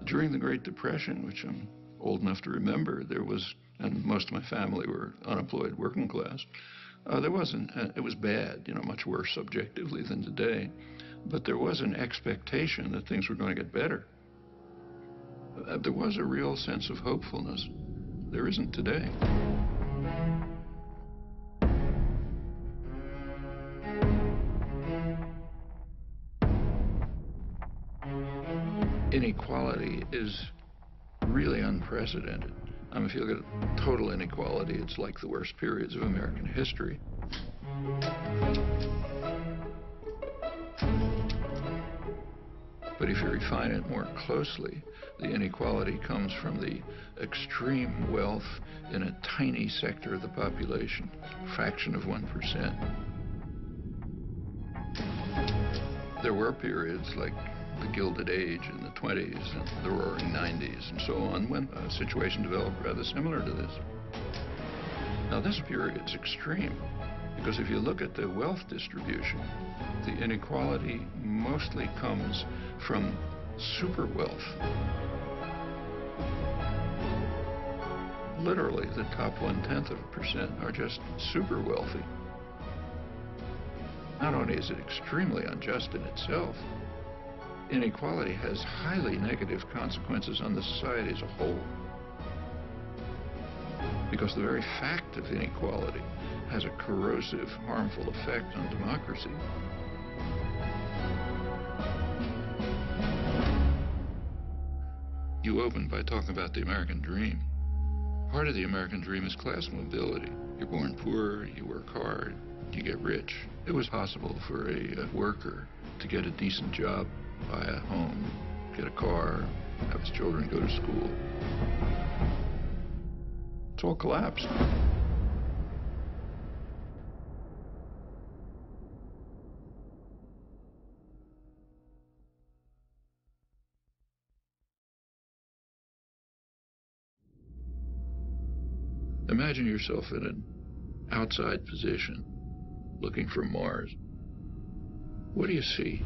During the Great Depression, which I'm old enough to remember, there was, and most of my family were unemployed working class, there wasn't, it was bad, you know, much worse subjectively than today, but there was an expectation that things were going to get better. There was a real sense of hopefulness. There isn't today. Inequality is really unprecedented. I mean, if you look at total inequality, it's like the worst periods of American history. But if you refine it more closely, the inequality comes from the extreme wealth in a tiny sector of the population, a fraction of 1%. There were periods like the Gilded Age in the 20s and the Roaring 90s and so on, when a situation developed rather similar to this. Now this period's extreme, because if you look at the wealth distribution, the inequality mostly comes from super wealth. Literally, the top 0.1% are just super wealthy. Not only is it extremely unjust in itself, inequality has highly negative consequences on the society as a whole. Because the very fact of inequality has a corrosive, harmful effect on democracy. You opened by talking about the American dream. Part of the American dream is class mobility. You're born poor, you work hard, you get rich. It was possible for a worker to get a decent job, buy a home, get a car, have his children go to school. It's all collapsed. Imagine yourself in an outside position, looking from Mars. What do you see?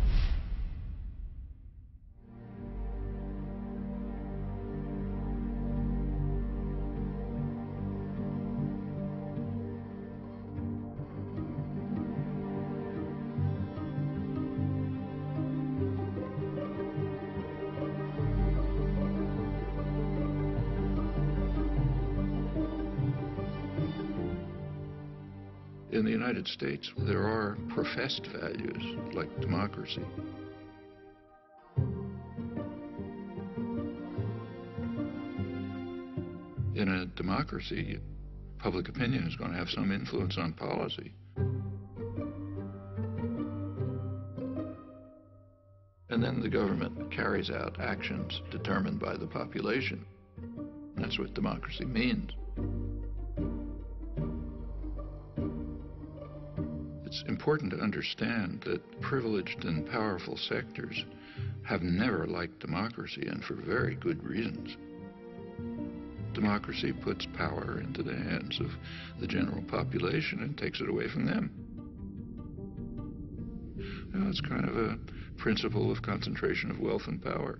In the United States, there are professed values like democracy. In a democracy, public opinion is going to have some influence on policy. And then the government carries out actions determined by the population. That's what democracy means. It's important to understand that privileged and powerful sectors have never liked democracy, and for very good reasons. Democracy puts power into the hands of the general population and takes it away from them. You know, it's kind of a principle of concentration of wealth and power.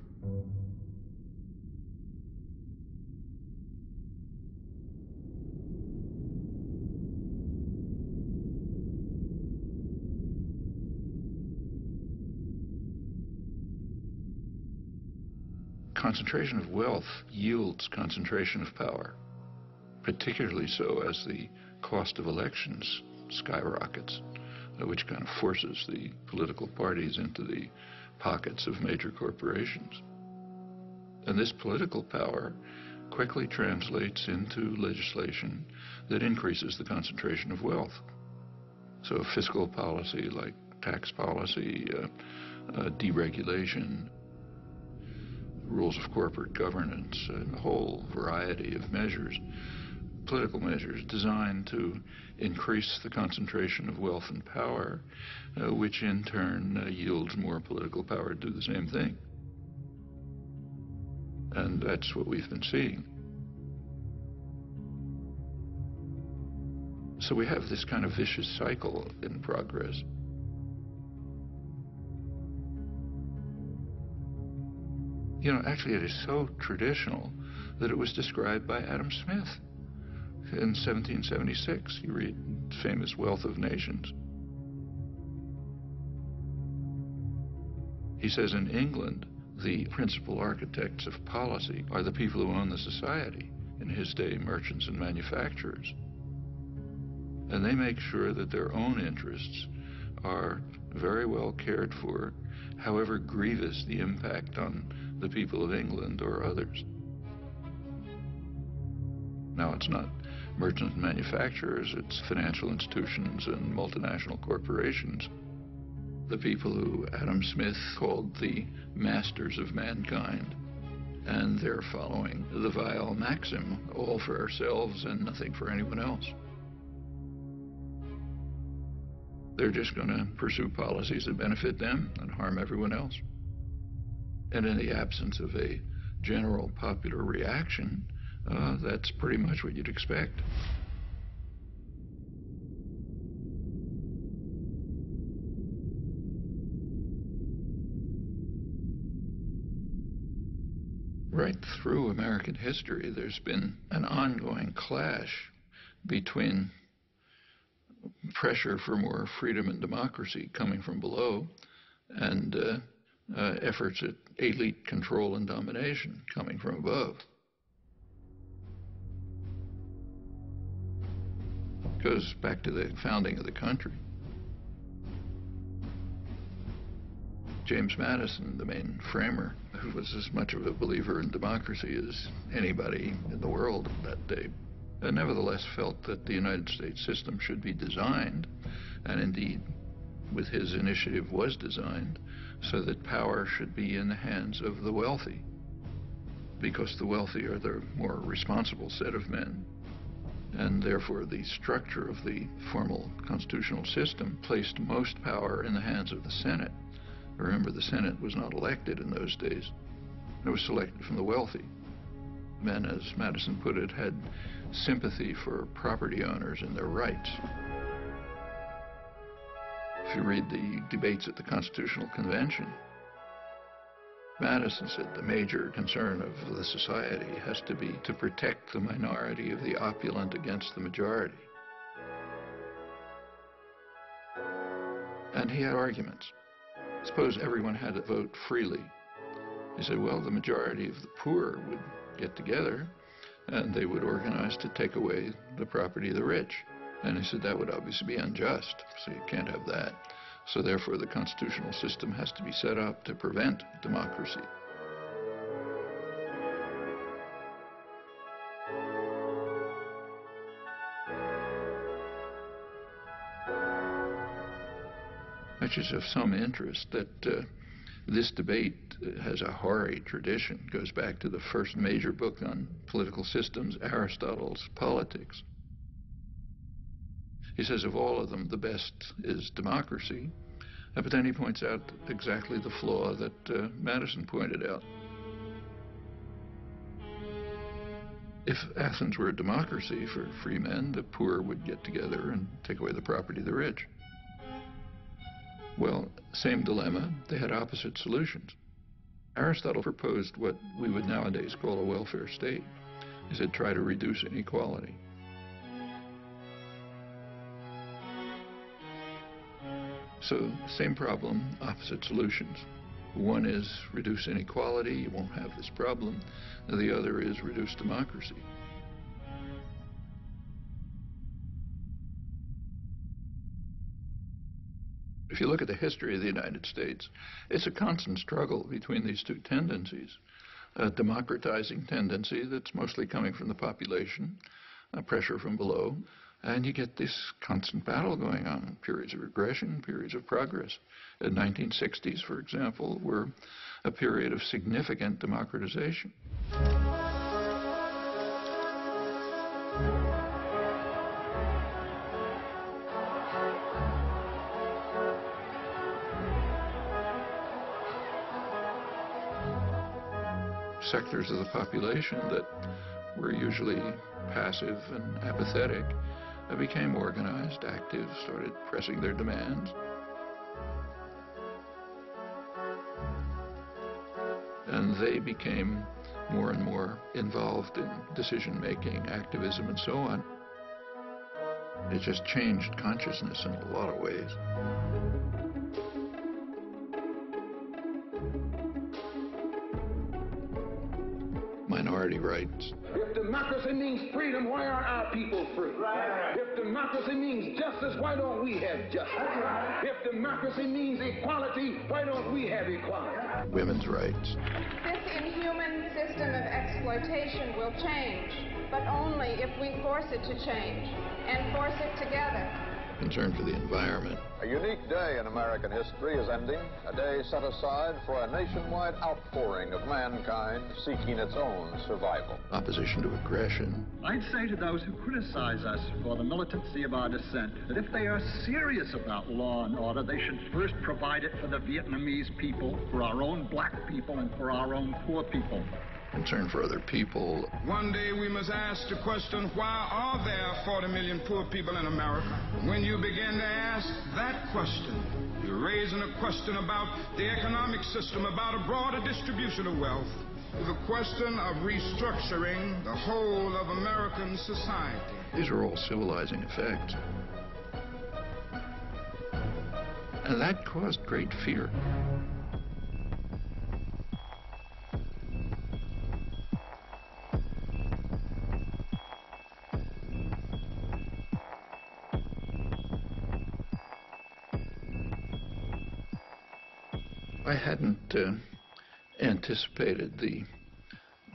Concentration of wealth yields concentration of power, particularly so as the cost of elections skyrockets, which kind of forces the political parties into the pockets of major corporations. And this political power quickly translates into legislation that increases the concentration of wealth. So fiscal policy like tax policy, deregulation, rules of corporate governance, and a whole variety of measures, political measures designed to increase the concentration of wealth and power, which in turn yields more political power to do the same thing. And that's what we've been seeing. So we have this kind of vicious cycle in progress. You know, actually it is so traditional that it was described by Adam Smith in 1776. You read famous Wealth of Nations. He says in England, the principal architects of policy are the people who own the society, in his day merchants and manufacturers. And they make sure that their own interests are very well cared for, however grievous the impact on the people of England or others. Now, it's not merchants and manufacturers, it's financial institutions and multinational corporations. The people who Adam Smith called the masters of mankind, and they're following the vile maxim, all for ourselves and nothing for anyone else. They're just going to pursue policies that benefit them and harm everyone else. And in the absence of a general popular reaction, that's pretty much what you'd expect. Right through American history, there's been an ongoing clash between pressure for more freedom and democracy coming from below and efforts at elite control and domination coming from above. It goes back to the founding of the country. James Madison, the main framer, who was as much of a believer in democracy as anybody in the world that day, nevertheless felt that the United States system should be designed, and indeed, with his initiative, was designed, so that power should be in the hands of the wealthy, because the wealthy are the more responsible set of men. And therefore, the structure of the formal constitutional system placed most power in the hands of the Senate. Remember, the Senate was not elected in those days. It was selected from the wealthy. Men, as Madison put it, had sympathy for property owners and their rights. If you read the debates at the Constitutional Convention, Madison said the major concern of the society has to be to protect the minority of the opulent against the majority. And he had arguments. Suppose everyone had to vote freely. He said, well, the majority of the poor would get together and they would organize to take away the property of the rich. And he said that would obviously be unjust, so you can't have that. So therefore the constitutional system has to be set up to prevent democracy. Which is of some interest that this debate has a hoary tradition. It goes back to the first major book on political systems, Aristotle's Politics. He says of all of them, the best is democracy. But then he points out exactly the flaw that Madison pointed out. If Athens were a democracy for free men, the poor would get together and take away the property of the rich. Well, same dilemma, they had opposite solutions. Aristotle proposed what we would nowadays call a welfare state. He said, try to reduce inequality. So, same problem, opposite solutions. One is reduce inequality, you won't have this problem. The other is reduce democracy. If you look at the history of the United States, it's a constant struggle between these two tendencies. A democratizing tendency that's mostly coming from the population, pressure from below, and you get this constant battle going on, periods of regression, periods of progress. The 1960s, for example, were a period of significant democratization. Sectors of the population that were usually passive and apathetic became organized, active, started pressing their demands. and they became more and more involved in decision-making, activism, and so on. It just changed consciousness in a lot of ways. Minority rights. If democracy means freedom, why are our people free? Right. If democracy means justice, why don't we have justice? Right. If democracy means equality, why don't we have equality? Women's rights. This inhuman system of exploitation will change, but only if we force it to change, and force it together. Concern for the environment. A unique day in American history is ending, a day set aside for a nationwide outpouring of mankind seeking its own survival. Opposition to aggression. I'd say to those who criticize us for the militancy of our dissent that if they are serious about law and order, they should first provide it for the Vietnamese people, for our own black people, and for our own poor people. Concern for other people. One day we must ask the question, why are there 40 million poor people in America? When you begin to ask that question, you're raising a question about the economic system, about a broader distribution of wealth, the question of restructuring the whole of American society. These are all civilizing effects. And that caused great fear. I hadn't anticipated the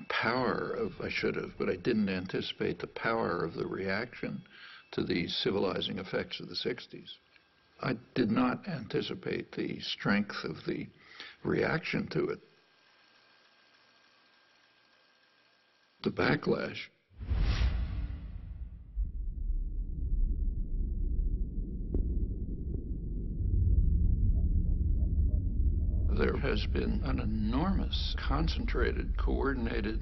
power of, I should have, but I didn't anticipate the power of the reaction to the civilizing effects of the 60s. I did not anticipate the strength of the reaction to it. The backlash. There has been an enormous, concentrated, coordinated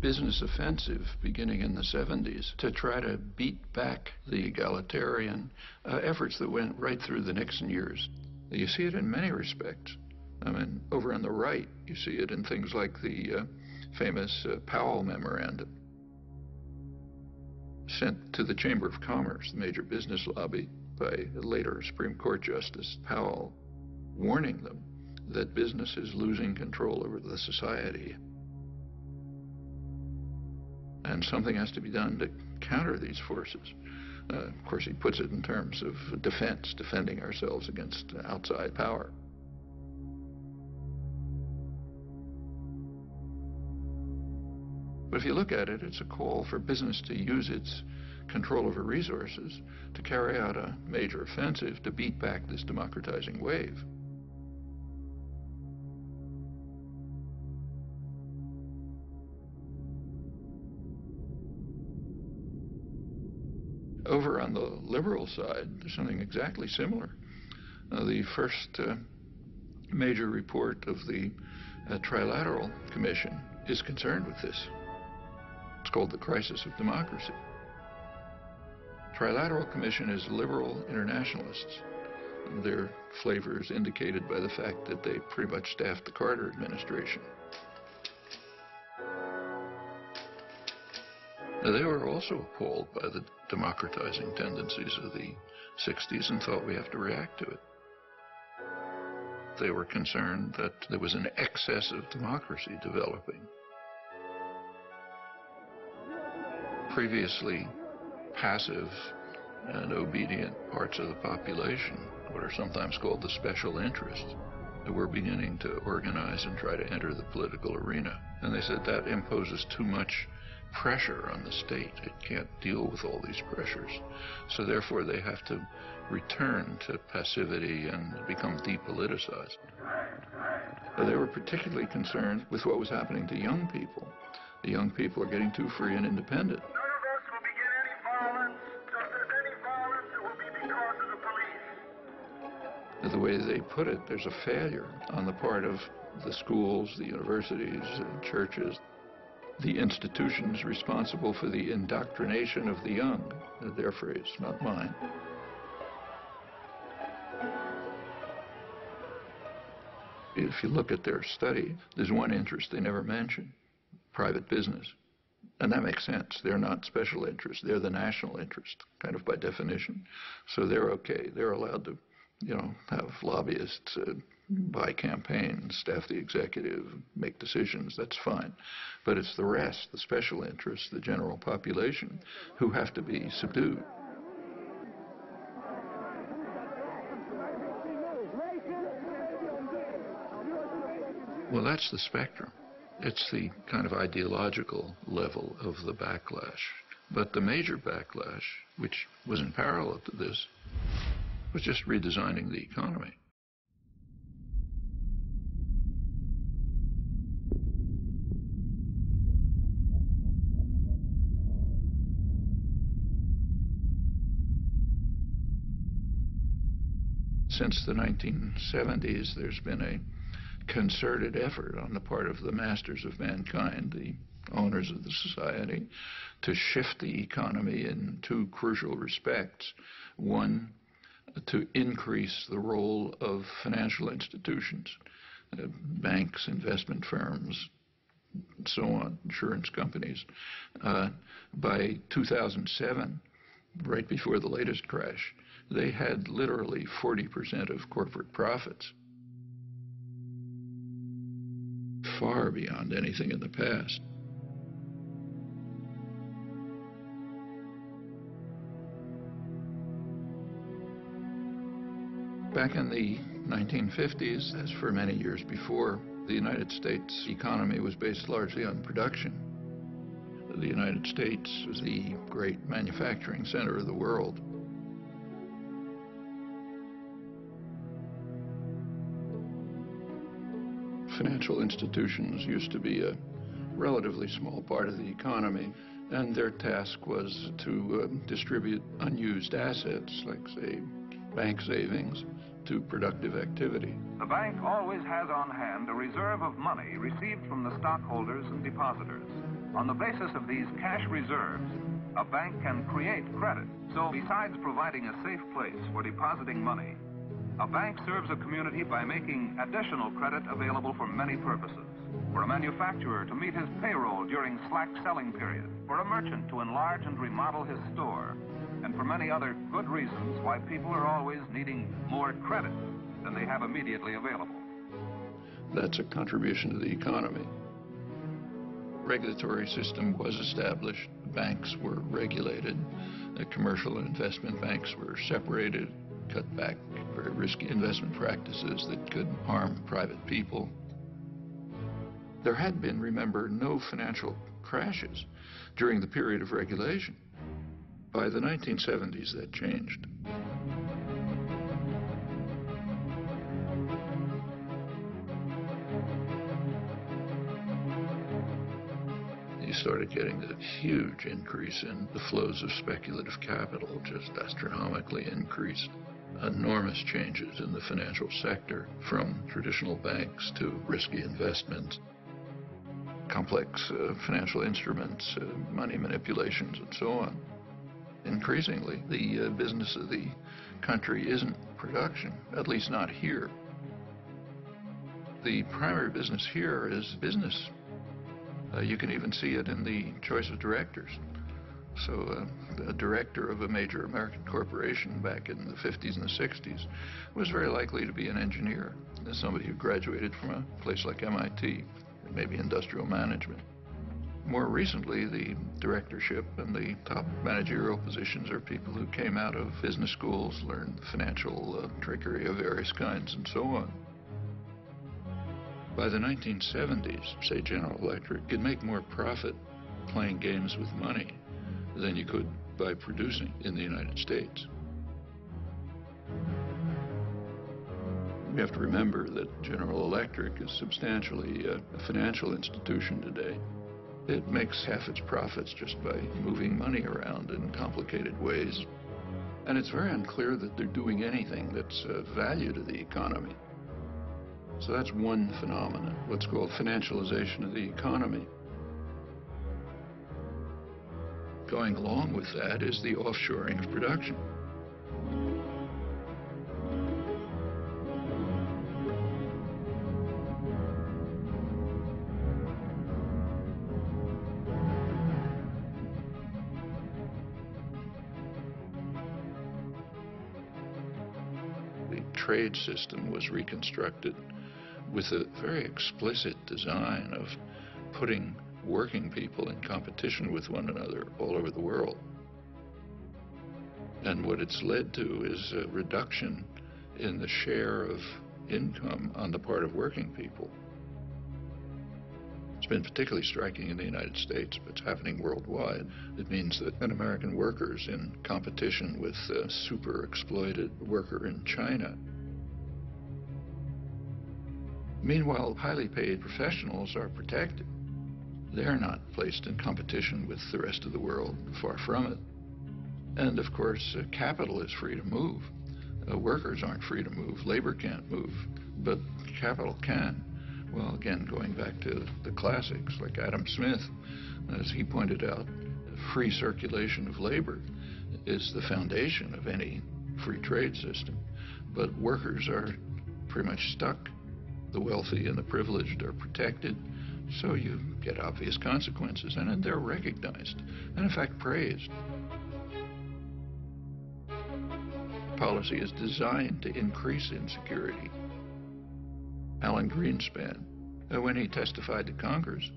business offensive beginning in the 70s to try to beat back the egalitarian efforts that went right through the Nixon years. You see it in many respects. I mean, over on the right, you see it in things like the famous Powell Memorandum sent to the Chamber of Commerce, the major business lobby, by later Supreme Court Justice Powell, warning them that business is losing control over the society. And something has to be done to counter these forces. Of course, he puts it in terms of defense, defending ourselves against outside power. But if you look at it, it's a call for business to use its control over resources to carry out a major offensive to beat back this democratizing wave. Over on the liberal side, there's something exactly similar. The first major report of the Trilateral Commission is concerned with this. It's called The Crisis of Democracy. Trilateral Commission is liberal internationalists. Their flavor is indicated by the fact that they pretty much staffed the Carter administration. They were also appalled by the democratizing tendencies of the 60s and thought we have to react to it. They were concerned that there was an excess of democracy developing. Previously passive and obedient parts of the population, what are sometimes called the special interests, were beginning to organize and try to enter the political arena. And they said that imposes too much pressure on the state. It can't deal with all these pressures. So therefore they have to return to passivity and become depoliticized. They were particularly concerned with what was happening to young people. The young people are getting too free and independent. None of us will begin any violence, just as any violence will be because of the police. The way they put it, there's a failure on the part of the schools, the universities, churches, the institutions responsible for the indoctrination of the young. Their phrase, not mine. If you look at their study, there's one interest they never mention: private business. And that makes sense. They're not special interests. They're the national interest, kind of by definition. So they're okay. They're allowed to, have lobbyists buy campaigns, staff the executive, make decisions. That's fine. But it's the rest, the special interests, the general population, who have to be subdued. Well, that's the spectrum. It's the kind of ideological level of the backlash. But the major backlash, which was in parallel to this, was just redesigning the economy. Since the 1970s, there's been a concerted effort on the part of the masters of mankind, the owners of the society, to shift the economy in two crucial respects. One, to increase the role of financial institutions, banks, investment firms, and so on, insurance companies. By 2007, right before the latest crash, they had literally 40% of corporate profits, far beyond anything in the past. Back in the 1950s, as for many years before, the United States economy was based largely on production. The United States was the great manufacturing center of the world. Financial institutions used to be a relatively small part of the economy, and their task was to distribute unused assets, like, say, bank savings, to productive activity. The bank always has on hand a reserve of money received from the stockholders and depositors. On the basis of these cash reserves, a bank can create credit. So besides providing a safe place for depositing money, a bank serves a community by making additional credit available for many purposes. For a manufacturer to meet his payroll during slack selling period, for a merchant to enlarge and remodel his store, and for many other good reasons why people are always needing more credit than they have immediately available. That's a contribution to the economy. Regulatory system was established. Banks were regulated. The commercial and investment banks were separated, cut back very risky investment practices that could harm private people. There had been, remember, no financial crashes during the period of regulation. By the 1970s, that changed. You started getting a huge increase in the flows of speculative capital, just astronomically increased. Enormous changes in the financial sector, from traditional banks to risky investments, complex financial instruments, money manipulations, and so on. Increasingly, the business of the country isn't production, at least not here. The primary business here is business. You can even see it in the choice of directors. So a director of a major American corporation back in the 50s and the 60s was very likely to be an engineer, somebody who graduated from a place like MIT, maybe industrial management. More recently, the directorship and the top managerial positions are people who came out of business schools, learned financial trickery of various kinds, and so on. By the 1970s, say General Electric could make more profit playing games with money than you could by producing in the United States. We have to remember that General Electric is substantially a financial institution today. It makes half its profits just by moving money around in complicated ways. And it's very unclear that they're doing anything that's of value to the economy. So that's one phenomenon, what's called financialization of the economy. Going along with that is the offshoring of production. trade system was reconstructed with a very explicit design of putting working people in competition with one another all over the world. And what it's led to is a reduction in the share of income on the part of working people. It's been particularly striking in the United States, but it's happening worldwide. It means that an American worker is in competition with a super exploited worker in China. Meanwhile, highly paid professionals are protected. They're not placed in competition with the rest of the world, far from it. And of course, capital is free to move. Workers aren't free to move. Labor can't move, but capital can. Well, again, going back to the classics like Adam Smith, as he pointed out, free circulation of labor is the foundation of any free trade system. But workers are pretty much stuck. The wealthy and the privileged are protected, so you get obvious consequences, and they're recognized, and in fact praised. Policy is designed to increase insecurity. Alan Greenspan, when he testified to Congress,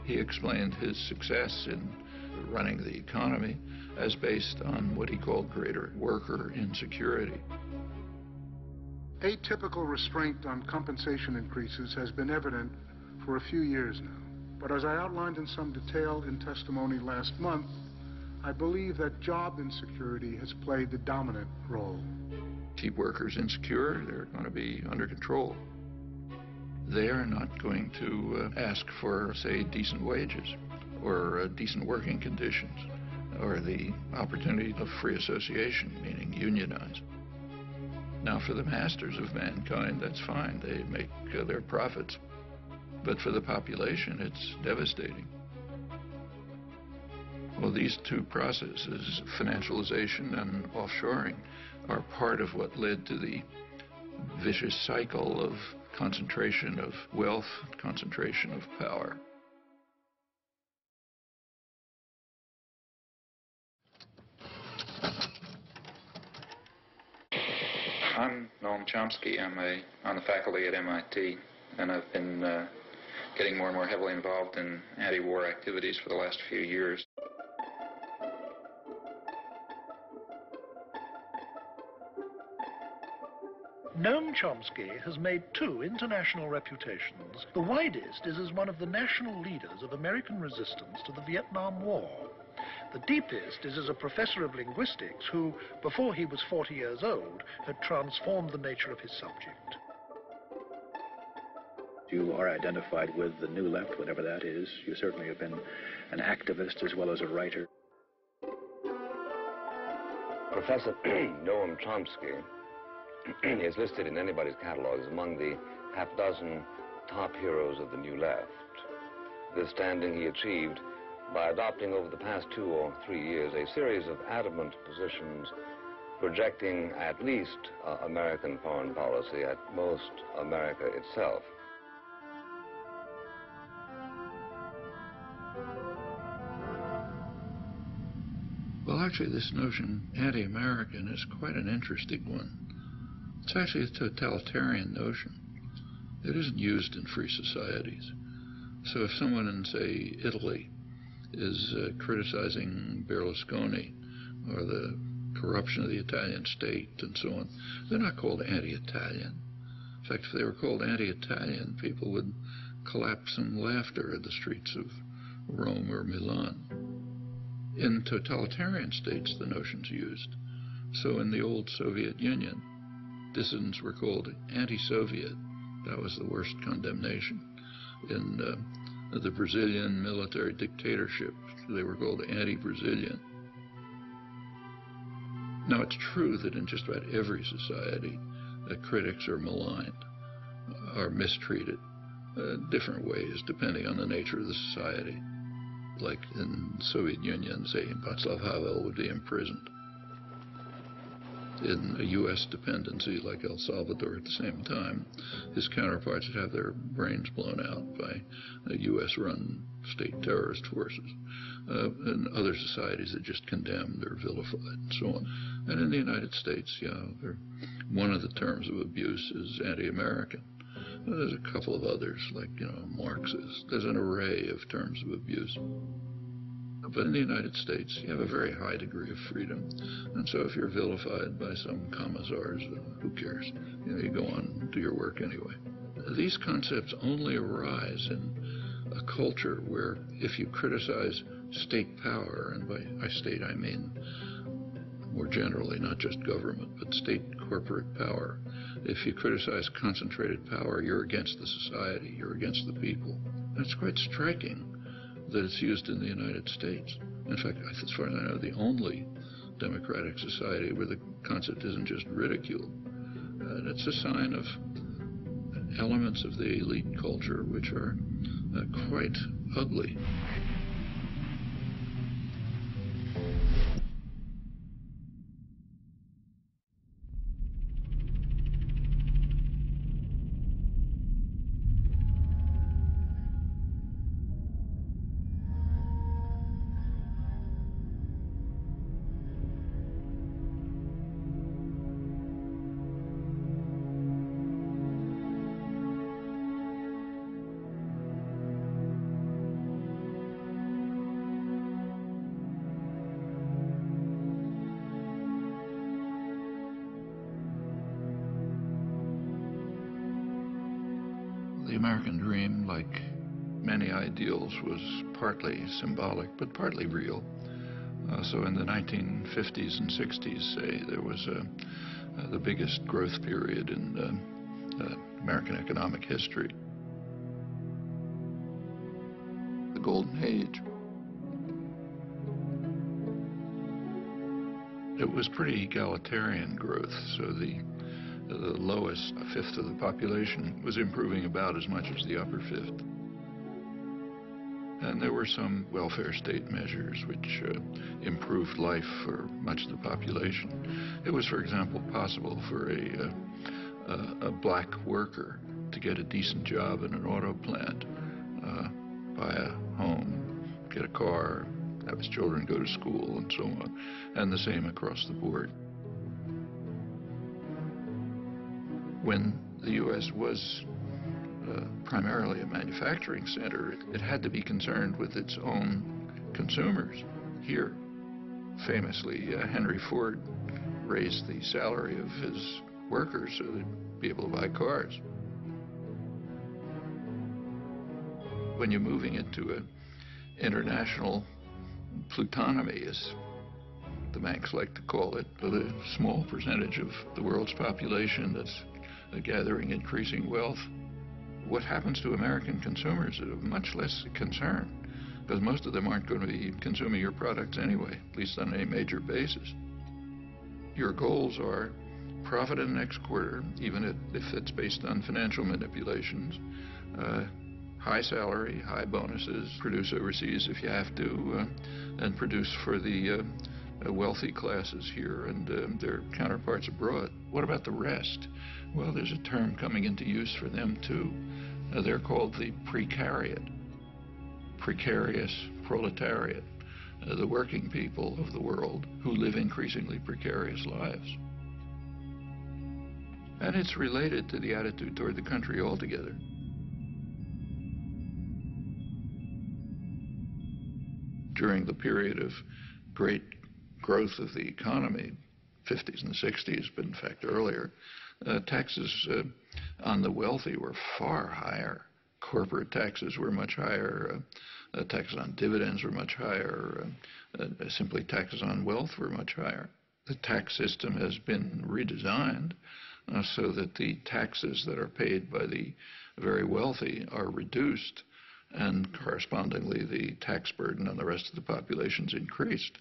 he explained his success in running the economy as based on what he called greater worker insecurity. Atypical restraint on compensation increases has been evident for a few years now. But as I outlined in some detail in testimony last month, I believe that job insecurity has played the dominant role. Keep workers insecure, they're going to be under control. They are not going to ask for, say, decent wages or decent working conditions or the opportunity of free association, meaning unionize. Now, for the masters of mankind, that's fine. They make their profits. But for the population, it's devastating. Well, these two processes, financialization and offshoring, are part of what led to the vicious cycle of concentration of wealth, concentration of power. I'm Noam Chomsky. I'm on the faculty at MIT, and I've been getting more and more heavily involved in anti-war activities for the last few years. Noam Chomsky has made two international reputations. The widest is as one of the national leaders of American resistance to the Vietnam War. The deepest is as a professor of linguistics who, before he was 40 years old, had transformed the nature of his subject. You are identified with the New Left, whatever that is. You certainly have been an activist as well as a writer. Professor Noam Chomsky is listed in anybody's catalogs among the half-dozen top heroes of the New Left. This standing he achieved by adopting over the past 2 or 3 years a series of adamant positions projecting at least American foreign policy, at most America itself. Well, actually, this notion, anti-American, is quite an interesting one. It's actually a totalitarian notion. It isn't used in free societies. So if someone in, say, Italy is criticizing Berlusconi or the corruption of the Italian state and so on, they're not called anti-Italian. In fact, if they were called anti-Italian, people would collapse in laughter in the streets of Rome or Milan. In totalitarian states, the notion's used. So in the old Soviet Union, dissidents were called anti-Soviet. That was the worst condemnation. In the Brazilian military dictatorship, they were called anti-Brazilian. Now, it's true that in just about every society, critics are maligned, are mistreated, different ways depending on the nature of the society. Like in the Soviet Union, say, Václav Havel would be imprisoned. In a U.S. dependency like El Salvador at the same time, his counterparts would have their brains blown out by U.S.-run state terrorist forces. In other societies, they're just condemned or vilified and so on. And in the United States, yeah, there are One of the terms of abuse is anti-American. There's a couple of others, like, Marxist. There's an array of terms of abuse. But in the United States, you have a very high degree of freedom. And so if you're vilified by some commissars, who cares? You go on and do your work anyway. These concepts only arise in a culture where if you criticize state power, and by state I mean more generally, not just government, but state corporate power, if you criticize concentrated power, you're against the society, you're against the people. And it's quite striking that it's used in the United States. In fact, as far as I know, the only democratic society where the concept isn't just ridiculed. And it's a sign of elements of the elite culture which are quite ugly. The American dream, like many ideals, was partly symbolic, but partly real. So in the 1950s and 60s, say, there was the biggest growth period in American economic history. The Golden Age. It was pretty egalitarian growth, so the lowest fifth of the population was improving about as much as the upper fifth. And there were some welfare state measures which improved life for much of the population. It was, for example, possible for a black worker to get a decent job in an auto plant, buy a home, get a car, have his children go to school, and so on, and the same across the board. When the U.S. was primarily a manufacturing center, it had to be concerned with its own consumers. Here, famously, Henry Ford raised the salary of his workers so they'd be able to buy cars. When you're moving into an international plutonomy, as the banks like to call it, with a small percentage of the world's population that's gathering increasing wealth, what happens to American consumers is of much less concern, because most of them aren't going to be consuming your products anyway, at least on a major basis. Your goals are profit in the next quarter, even if it's based on financial manipulations, high salary, high bonuses, produce overseas if you have to, and produce for the wealthy classes here and their counterparts abroad. What about the rest? Well, there's a term coming into use for them too. They're called the precariat, precarious proletariat, the working people of the world who live increasingly precarious lives. And it's related to the attitude toward the country altogether. During the period of great growth of the economy, 50s and 60s, but in fact earlier, taxes on the wealthy were far higher. Corporate taxes were much higher. Taxes on dividends were much higher. Simply taxes on wealth were much higher. The tax system has been redesigned so that the taxes that are paid by the very wealthy are reduced, and correspondingly the tax burden on the rest of the population's increased.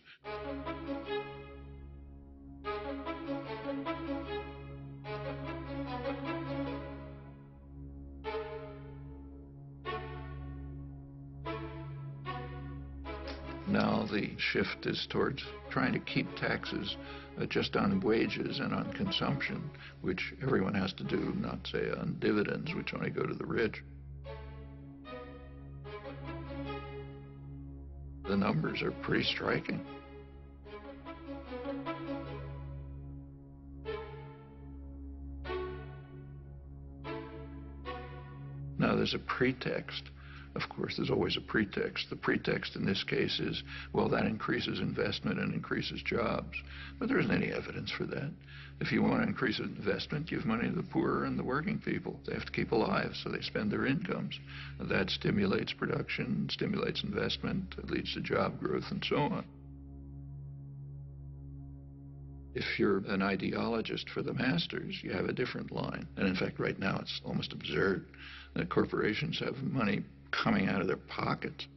Now the shift is towards trying to keep taxes just on wages and on consumption, which everyone has to do, not say on dividends, which only go to the rich. The numbers are pretty striking. as a pretext. Of course, there's always a pretext. The pretext in this case is, well, that increases investment and increases jobs. But there isn't any evidence for that. If you want to increase investment, give money to the poor and the working people. They have to keep alive, so they spend their incomes. That stimulates production, stimulates investment, it leads to job growth, and so on. If you're an ideologist for the masters, you have a different line. And in fact, right now, it's almost absurd that corporations have money coming out of their pockets.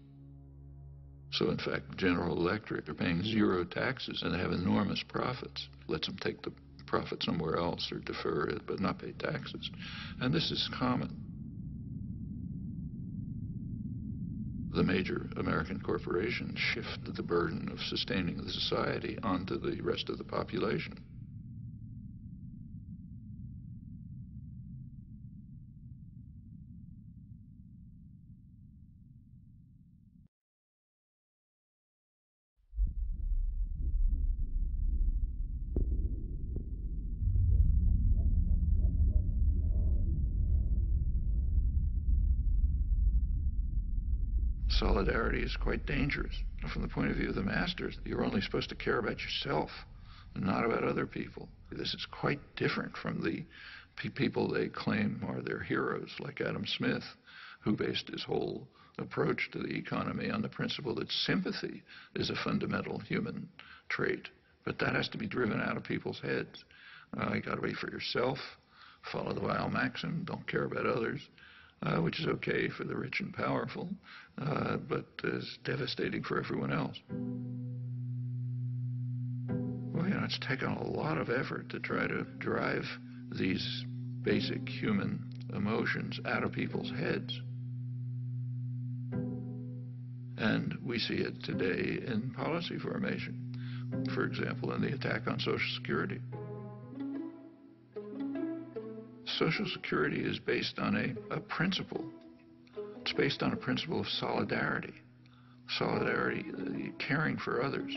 So in fact, General Electric are paying zero taxes and they have enormous profits. Lets them take the profit somewhere else or defer it, but not pay taxes. And this is common. The major American corporations shift the burden of sustaining the society onto the rest of the population. Solidarity is quite dangerous. From the point of view of the masters, you're only supposed to care about yourself and not about other people. This is quite different from the people they claim are their heroes, like Adam Smith, who based his whole approach to the economy on the principle that sympathy is a fundamental human trait. But that has to be driven out of people's heads. You got to wait for yourself, follow the Weil maxim, don't care about others. Which is okay for the rich and powerful, but is devastating for everyone else. Well, you know, it's taken a lot of effort to try to drive these basic human emotions out of people's heads. And we see it today in policy formation. For example, in the attack on Social Security. Social Security is based on a principle. It's based on a principle of solidarity. Solidarity, caring for others.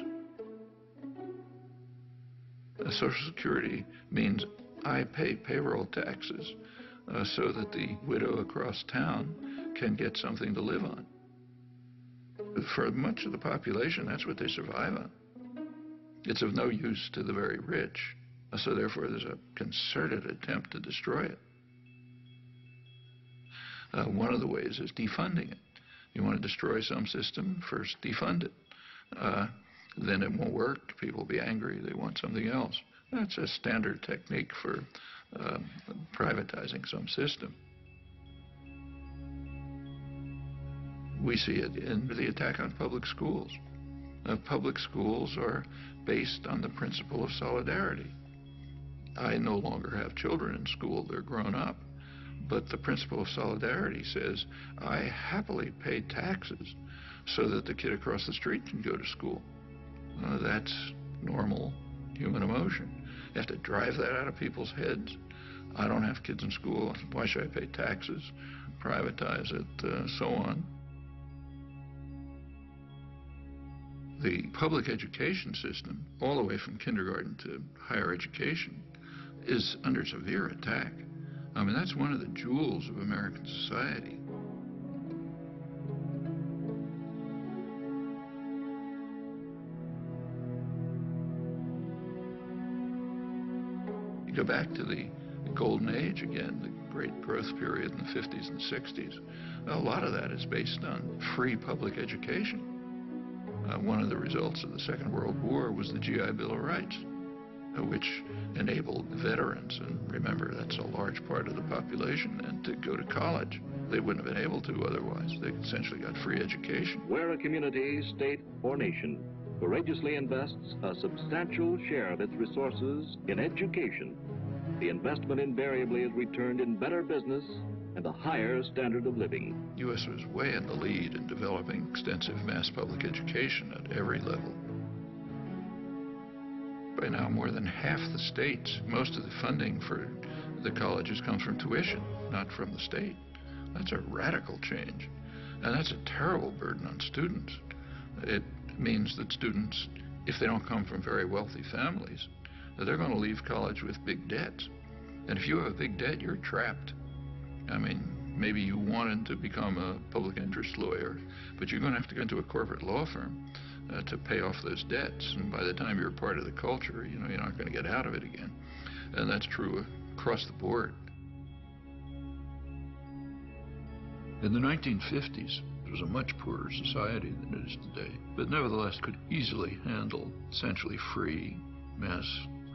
Social Security means I pay payroll taxes so that the widow across town can get something to live on. For much of the population, that's what they survive on. It's of no use to the very rich. So therefore, there's a concerted attempt to destroy it. One of the ways is defunding it. You want to destroy some system, first defund it. Then it won't work. People will be angry. They want something else. That's a standard technique for privatizing some system. We see it in the attack on public schools. Public schools are based on the principle of solidarity. I no longer have children in school, they're grown up. But the principle of solidarity says, I happily pay taxes so that the kid across the street can go to school. That's normal human emotion. You have to drive that out of people's heads. I don't have kids in school, why should I pay taxes? Privatize it, so on. The public education system, all the way from kindergarten to higher education, is under severe attack. I mean, that's one of the jewels of American society. You go back to the golden age again, the great growth period in the 50s and 60s. A lot of that is based on free public education. One of the results of the Second World War was the GI Bill of Rights, which enabled veterans, and remember that's a large part of the population, and to go to college. They wouldn't have been able to otherwise. They essentially got free education. Where a community, state, or nation courageously invests a substantial share of its resources in education, the investment invariably is returned in better business and a higher standard of living. The U.S. was way in the lead in developing extensive mass public education at every level. By now, more than half the states, most of the funding for the colleges comes from tuition, not from the state. That's a radical change, and that's a terrible burden on students. It means that students, if they don't come from very wealthy families, they're going to leave college with big debts. And if you have a big debt, you're trapped. I mean, maybe you wanted to become a public interest lawyer, but you're going to have to go into a corporate law firm to pay off those debts. And by the time you're part of the culture, you know, you're not going to get out of it again. And that's true across the board. In the 1950s, it was a much poorer society than it is today, but nevertheless could easily handle essentially free mass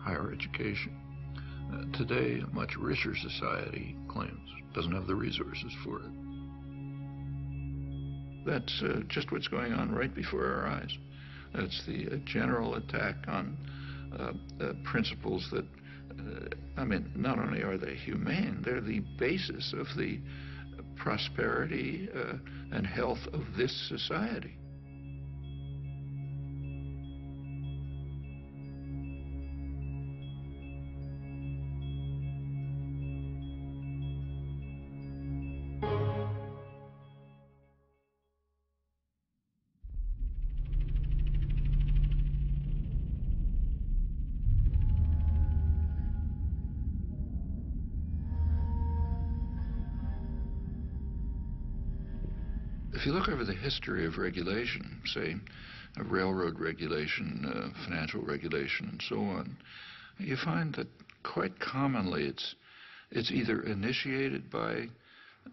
higher education. Today, a much richer society claims doesn't have the resources for it. That's just what's going on right before our eyes. That's the general attack on principles that, I mean, not only are they humane, they're the basis of the prosperity and health of this society. If you look over the history of regulation, say railroad regulation, financial regulation, and so on, you find that quite commonly it's either initiated by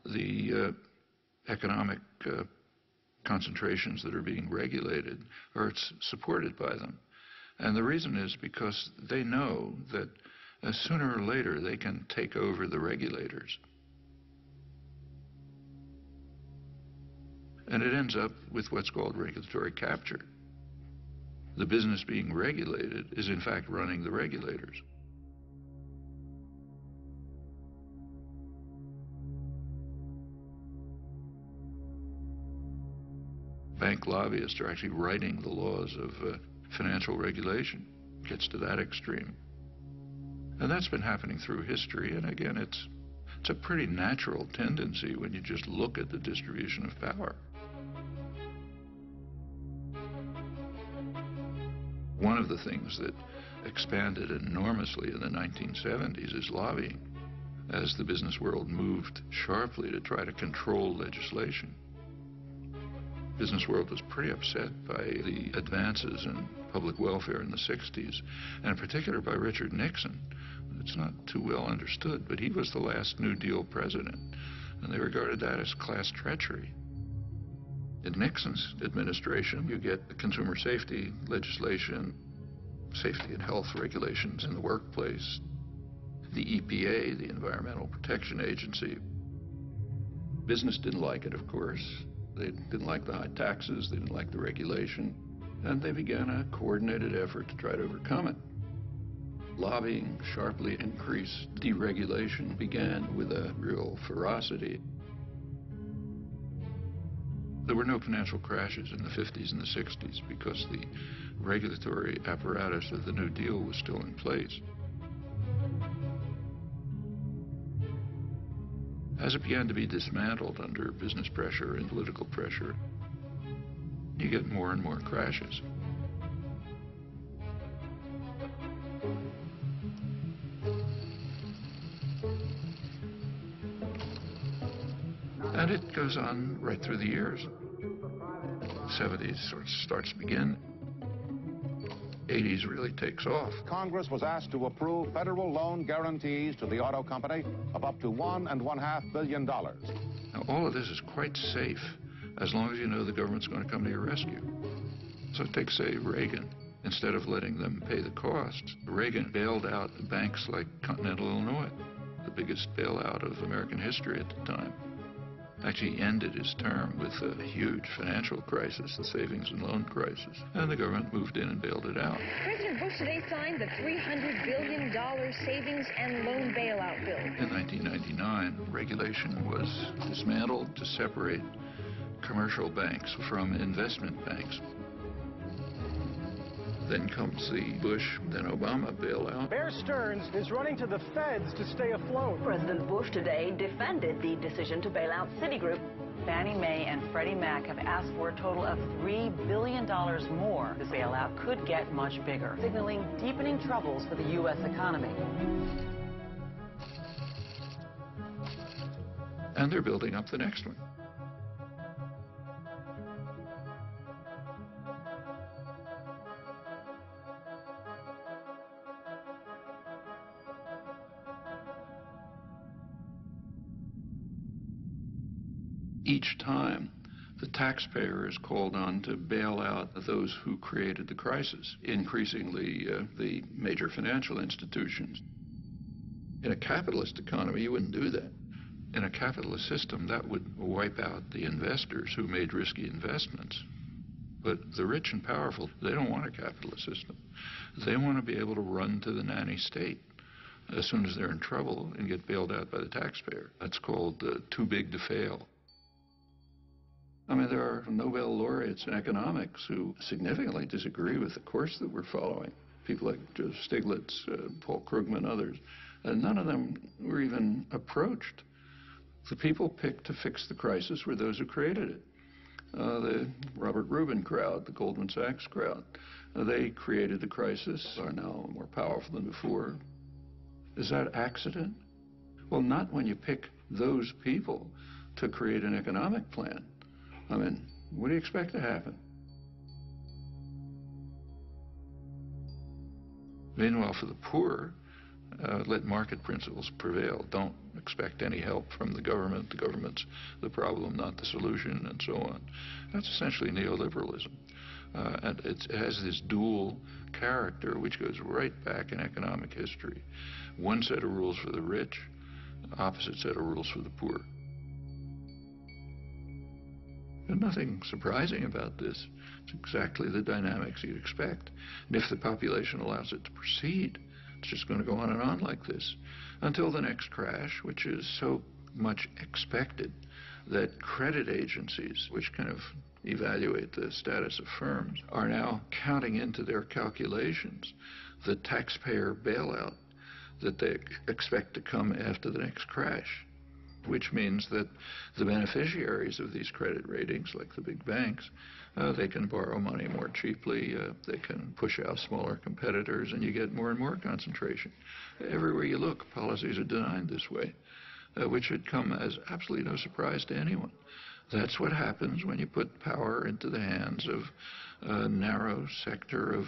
the economic concentrations that are being regulated, or it's supported by them. And the reason is because they know that sooner or later they can take over the regulators. And it ends up with what's called regulatory capture. The business being regulated is in fact running the regulators. Bank lobbyists are actually writing the laws of financial regulation. It gets to that extreme. And that's been happening through history, and again, it's a pretty natural tendency when you just look at the distribution of power. One of the things that expanded enormously in the 1970s is lobbying, as the business world moved sharply to try to control legislation. The business world was pretty upset by the advances in public welfare in the 60s, and in particular by Richard Nixon. It's not too well understood, but he was the last New Deal president, and they regarded that as class treachery. In Nixon's administration, you get the consumer safety legislation, safety and health regulations in the workplace, the EPA, the Environmental Protection Agency. Business didn't like it, of course. They didn't like the high taxes, they didn't like the regulation, and they began a coordinated effort to try to overcome it. Lobbying sharply increased. Deregulation began with a real ferocity. There were no financial crashes in the 50s and the 60s because the regulatory apparatus of the New Deal was still in place. As it began to be dismantled under business pressure and political pressure, you get more and more crashes. And it goes on right through the years. 70s sort of starts to begin. 80s really takes off. Congress was asked to approve federal loan guarantees to the auto company of up to $1.5 billion. Now, all of this is quite safe as long as you know the government's going to come to your rescue. So take, say, Reagan. Instead of letting them pay the costs, Reagan bailed out banks like Continental Illinois, the biggest bailout of American history at the time. Actually ended his term with a huge financial crisis, the savings and loan crisis, and the government moved in and bailed it out. President Bush today signed the $300 billion savings and loan bailout bill. In 1999, regulation was dismantled to separate commercial banks from investment banks. Then comes the Bush, then Obama bailout. Bear Stearns is running to the feds to stay afloat. President Bush today defended the decision to bail out Citigroup. Fannie Mae and Freddie Mac have asked for a total of $3 billion more. The bailout could get much bigger, signaling deepening troubles for the U.S. economy. and they're building up the next one. Each time, the taxpayer is called on to bail out those who created the crisis, increasingly the major financial institutions. In a capitalist economy, you wouldn't do that. In a capitalist system, that would wipe out the investors who made risky investments. But the rich and powerful, they don't want a capitalist system. They want to be able to run to the nanny state as soon as they're in trouble and get bailed out by the taxpayer. That's called too big to fail. I mean, there are Nobel laureates in economics who significantly disagree with the course that we're following. People like Joseph Stiglitz, Paul Krugman, others. And none of them were even approached. The people picked to fix the crisis were those who created it. The Robert Rubin crowd, the Goldman Sachs crowd, they created the crisis, are now more powerful than before. Is that accident? Well, not when you pick those people to create an economic plan. I mean, what do you expect to happen? Meanwhile, for the poor, let market principles prevail. Don't expect any help from the government. The government's the problem, not the solution, and so on. That's essentially neoliberalism. And it has this dual character, which goes right back in economic history. One set of rules for the rich, opposite set of rules for the poor. There's nothing surprising about this. It's exactly the dynamics you'd expect. And if the population allows it to proceed, it's just going to go on and on like this until the next crash, which is so much expected that credit agencies, which kind of evaluate the status of firms, are now counting into their calculations the taxpayer bailout that they expect to come after the next crash, which means that the beneficiaries of these credit ratings, like the big banks, they can borrow money more cheaply, they can push out smaller competitors, and you get more and more concentration. Everywhere you look, policies are designed this way, which should come as absolutely no surprise to anyone. That's what happens when you put power into the hands of a narrow sector of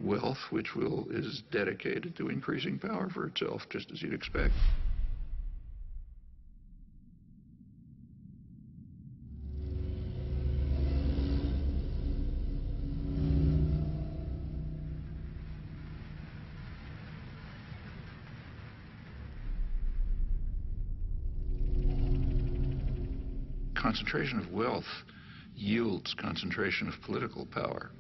wealth, which is dedicated to increasing power for itself, just as you'd expect. Concentration of wealth yields concentration of political power,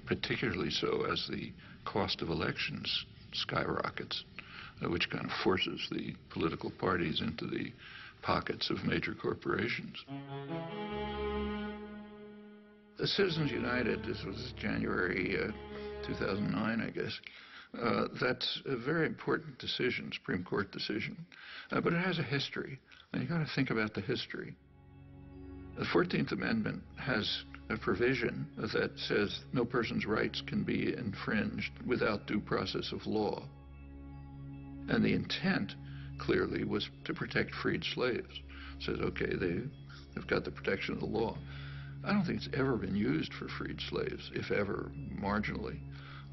particularly so as the cost of elections skyrockets, which kind of forces the political parties into the pockets of major corporations. The Citizens United, this was January 2009, I guess. That's a very important decision, Supreme Court decision, but it has a history. And you've got to think about the history. The 14th Amendment has a provision that says no person's rights can be infringed without due process of law. And the intent, clearly, was to protect freed slaves. It says, okay, they've got the protection of the law. I don't think it's ever been used for freed slaves, if ever, marginally.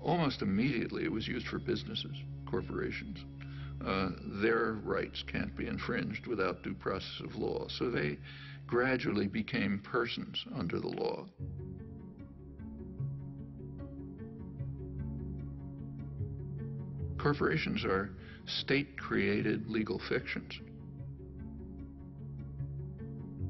Almost immediately, it was used for businesses, corporations. Their rights can't be infringed without due process of law. So they gradually became persons under the law. Corporations are state-created legal fictions.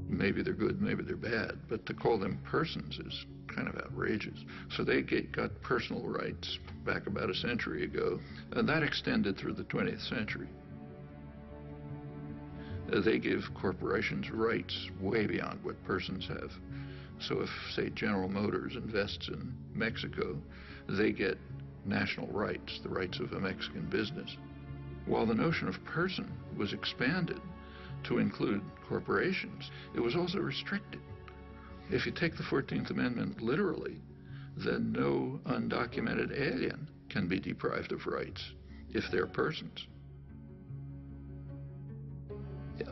Maybe they're good, maybe they're bad, but to call them persons is kind of outrageous. So they got personal rights back about a century ago, and that extended through the 20th century. They give corporations rights way beyond what persons have. So if, say, General Motors invests in Mexico, they get national rights, the rights of a Mexican business. While the notion of person was expanded to include corporations, it was also restricted. If you take the 14th Amendment literally, then no undocumented alien can be deprived of rights if they're persons.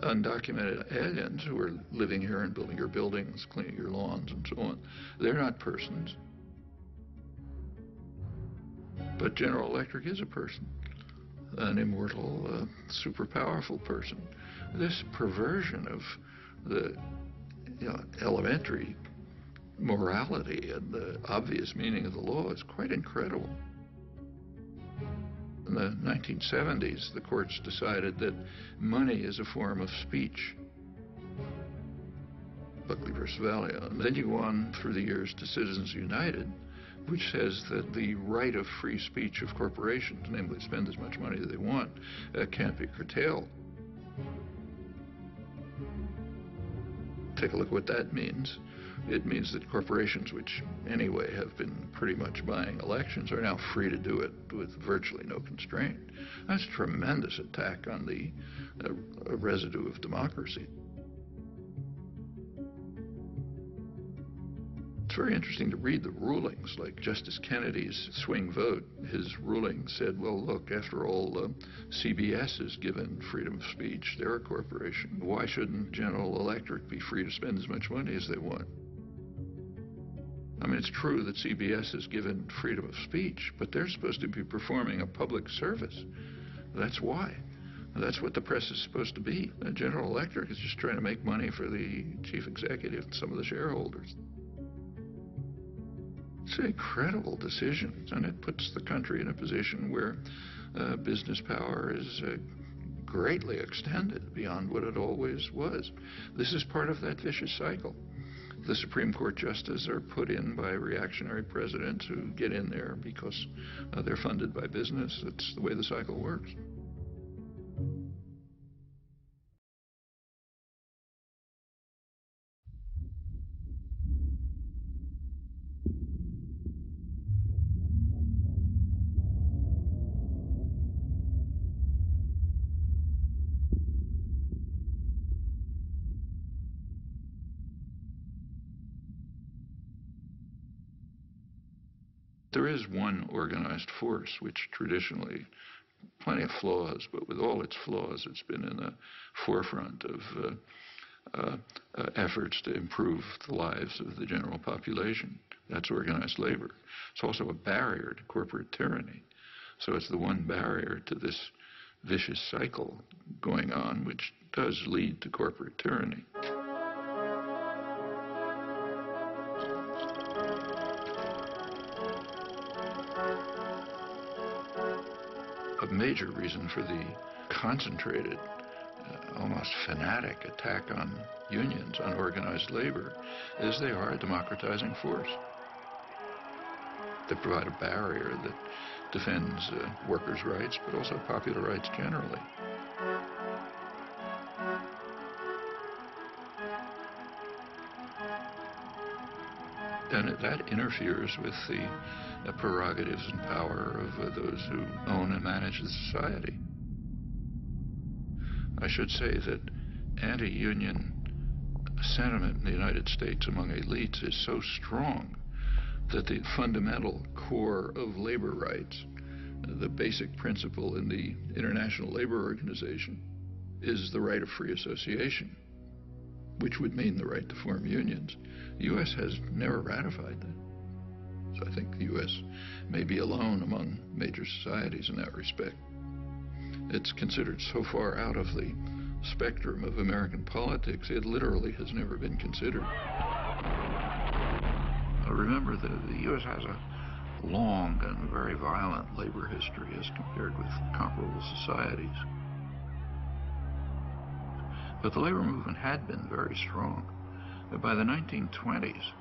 undocumented aliens who are living here and building your buildings, cleaning your lawns and so on. They're not persons. But General Electric is a person, an immortal, super powerful person. This perversion of the elementary morality and the obvious meaning of the law is quite incredible. In the 1970s, the courts decided that money is a form of speech. Buckley versus Valeo. And then you go on through the years to Citizens United, which says that the right of free speech of corporations, namely spend as much money as they want, can't be curtailed. Take a look at what that means. It means that corporations, which anyway have been pretty much buying elections, are now free to do it with virtually no constraint. That's a tremendous attack on the residue of democracy. It's very interesting to read the rulings, like Justice Kennedy's swing vote. His ruling said, well, look, after all, CBS is given freedom of speech. They're a corporation. Why shouldn't General Electric be free to spend as much money as they want? I mean, it's true that CBS is given freedom of speech, but they're supposed to be performing a public service. That's why. That's what the press is supposed to be. General Electric is just trying to make money for the chief executive and some of the shareholders. It's an incredible decision, and it puts the country in a position where business power is greatly extended beyond what it always was. This is part of that vicious cycle. The Supreme Court justices are put in by reactionary presidents who get in there because they're funded by business. That's the way the cycle works. There is one organized force which traditionally, plenty of flaws, but with all its flaws, it's been in the forefront of efforts to improve the lives of the general population. That's organized labor. It's also a barrier to corporate tyranny. So it's the one barrier to this vicious cycle going on, which does lead to corporate tyranny. A major reason for the concentrated, almost fanatic attack on unions, on organized labor, is they are a democratizing force. They provide a barrier that defends workers' rights, but also popular rights generally. And that interferes with the prerogatives and power of those who own and manage the society. I should say that anti-union sentiment in the United States among elites is so strong that the fundamental core of labor rights, the basic principle in the International Labor Organization, is the right of free association, which would mean the right to form unions. The U.S. has never ratified that. So I think the U.S. may be alone among major societies in that respect. It's considered so far out of the spectrum of American politics, it literally has never been considered. Remember that the U.S. has a long and very violent labor history as compared with comparable societies. But the labor movement had been very strong. By the 1920s,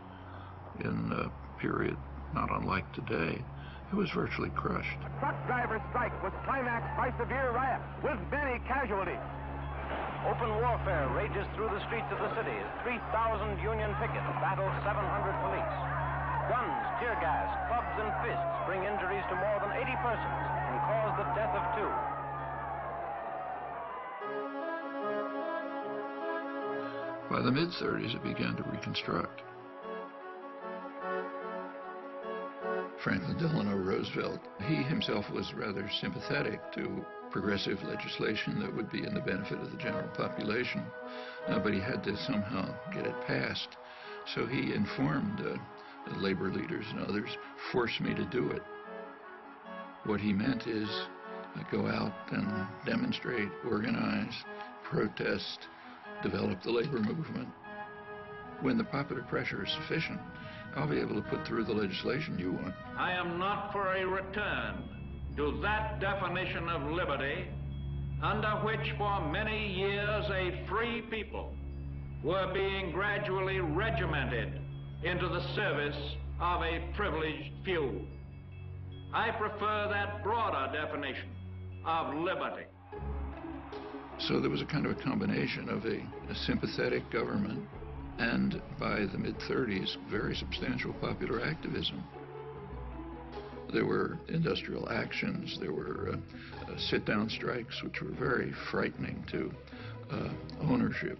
in a period not unlike today, it was virtually crushed. The truck driver strike was climaxed by severe riot with many casualties. Open warfare rages through the streets of the city as 3,000 Union pickets battle 700 police. Guns, tear gas, clubs, and fists bring injuries to more than 80 persons and cause the death of 2. By the mid-30s, it began to reconstruct. Franklin Delano Roosevelt, he himself was rather sympathetic to progressive legislation that would be in the benefit of the general population, but he had to somehow get it passed. So he informed labor leaders and others, force me to do it. What he meant is go out and demonstrate, organize, protest, develop the labor movement. When the popular pressure is sufficient, I'll be able to put through the legislation you want. I am not for a return to that definition of liberty under which for many years a free people were being gradually regimented into the service of a privileged few. I prefer that broader definition of liberty. So there was a kind of a combination of a sympathetic government and, by the mid-30s, very substantial popular activism. There were industrial actions, there were sit-down strikes, which were very frightening to ownership.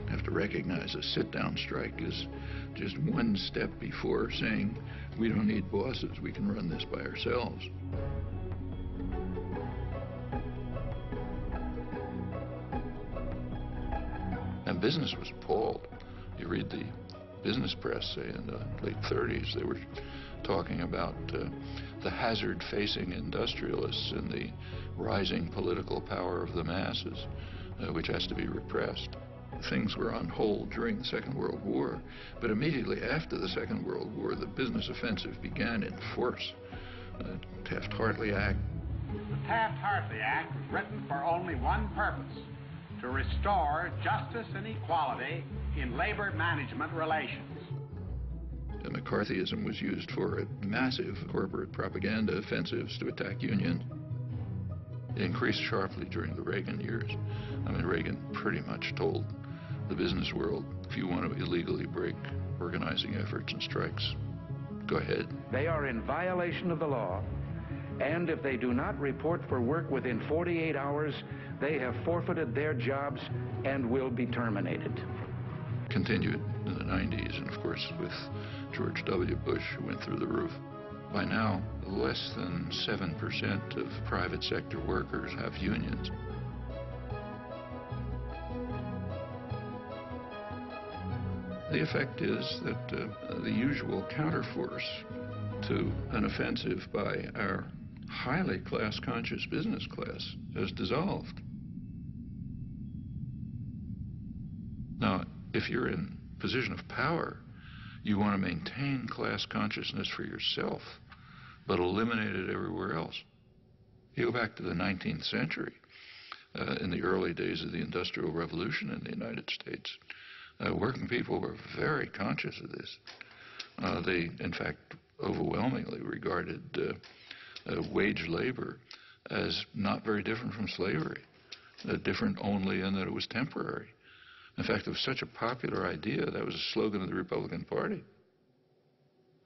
You have to recognize a sit-down strike is just one step before saying, we don't need bosses, we can run this by ourselves. And business was appalled. You read the business press, say, in the late 30s, they were talking about the hazard facing industrialists and the rising political power of the masses, which has to be repressed. Things were on hold during the Second World War, but immediately after the Second World War, the business offensive began in force. Taft-Hartley Act. The Taft-Hartley Act was written for only one purpose: to restore justice and equality in labor management relations. And McCarthyism was used for massive corporate propaganda offensives to attack unions. It increased sharply during the Reagan years. I mean, Reagan pretty much told the business world, if you want to illegally break organizing efforts and strikes, go ahead. They are in violation of the law, and if they do not report for work within 48 hours, they have forfeited their jobs and will be terminated. Continued in the 90s, and of course with George W. Bush, who went through the roof. By now, less than 7% of private sector workers have unions. The effect is that the usual counterforce to an offensive by our highly class-conscious business class has dissolved. Now, if you're in a position of power, you want to maintain class consciousness for yourself, but eliminate it everywhere else. You go back to the 19th century, in the early days of the Industrial Revolution in the United States, working people were very conscious of this. They, in fact, overwhelmingly regarded wage labor as not very different from slavery, different only in that it was temporary. In fact, it was such a popular idea, that was a slogan of the Republican Party.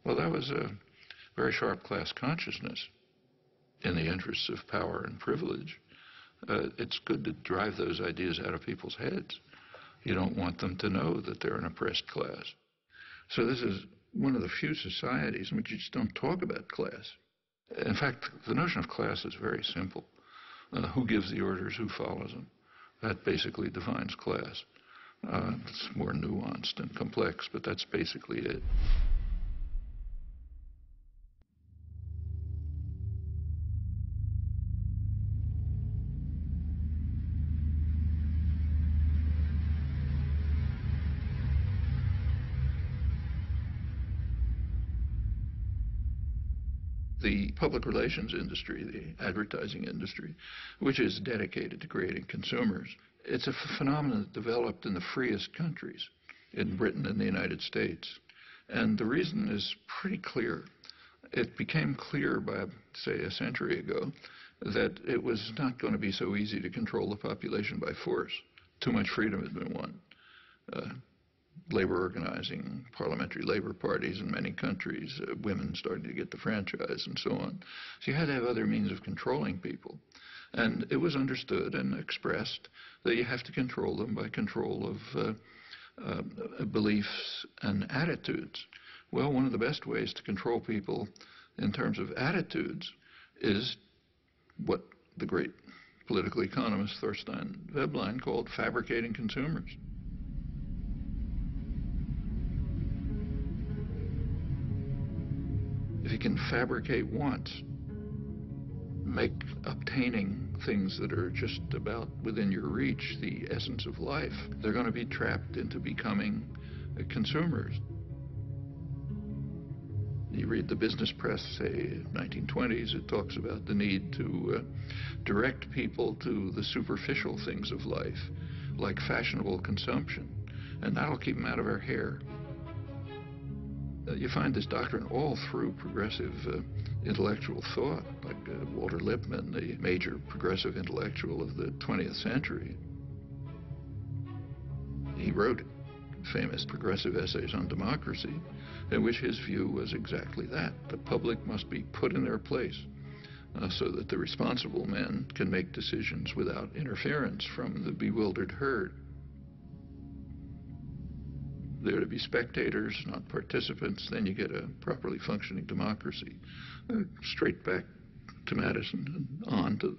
Well, that was a very sharp class consciousness in the interests of power and privilege. It's good to drive those ideas out of people's heads. You don't want them to know that they're an oppressed class. So this is one of the few societies in which you just don't talk about class. In fact, the notion of class is very simple. Who gives the orders, who follows them? That basically defines class. It's more nuanced and complex, but that's basically it. The public relations industry, the advertising industry, which is dedicated to creating consumers, it's a phenomenon that developed in the freest countries, in Britain and the United States. And the reason is pretty clear. It became clear by, say, a century ago that it was not going to be so easy to control the population by force. Too much freedom had been won. Labor organizing, parliamentary labor parties in many countries, women starting to get the franchise and so on. So you had to have other means of controlling people. And it was understood and expressed that you have to control them by control of beliefs and attitudes. Well, one of the best ways to control people in terms of attitudes is what the great political economist Thorstein Veblen called fabricating consumers. If you can fabricate once, make obtaining things that are just about within your reach the essence of life, they're going to be trapped into becoming consumers. You read the business press, say, 1920s, it talks about the need to direct people to the superficial things of life, like fashionable consumption, and that'll keep them out of our hair. You find this doctrine all through progressive intellectual thought, like Walter Lippmann, the major progressive intellectual of the 20th century. He wrote famous progressive essays on democracy, in which his view was exactly that. The public must be put in their place so that the responsible men can make decisions without interference from the bewildered herd. They're to be spectators, not participants, then you get a properly functioning democracy. Straight back to Madison and on to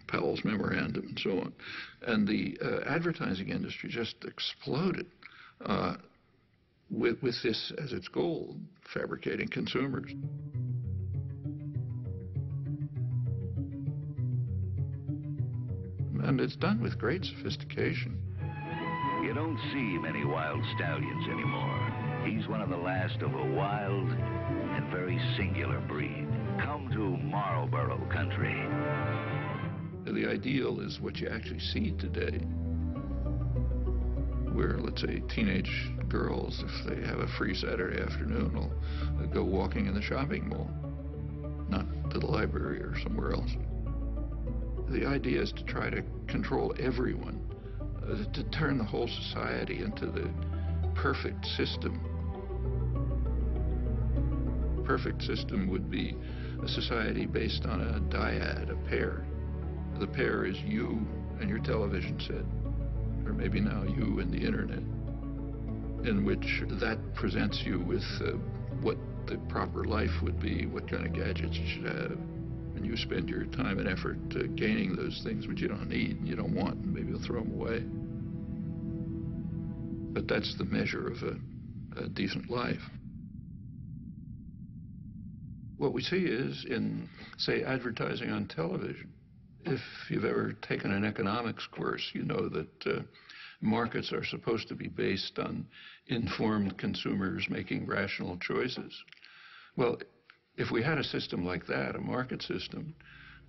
Powell's memorandum and so on. And the advertising industry just exploded with this as its goal, fabricating consumers. And it's done with great sophistication. You don't see many wild stallions anymore. He's one of the last of a wild and very singular breed. Come to Marlboro country. The ideal is what you actually see today, where, let's say, teenage girls, if they have a free Saturday afternoon, will go walking in the shopping mall, not to the library or somewhere else. The idea is to try to control everyone, to turn the whole society into the perfect system. Perfect system would be a society based on a dyad, a pair. The pair is you and your television set, or maybe now you and the internet, in which that presents you with what the proper life would be, what kind of gadgets you should have. And you spend your time and effort gaining those things which you don't need and you don't want, and maybe you'll throw them away. But that's the measure of a decent life. What we see is in, say, advertising on television. If you've ever taken an economics course, you know that markets are supposed to be based on informed consumers making rational choices. Well, if we had a system like that, a market system,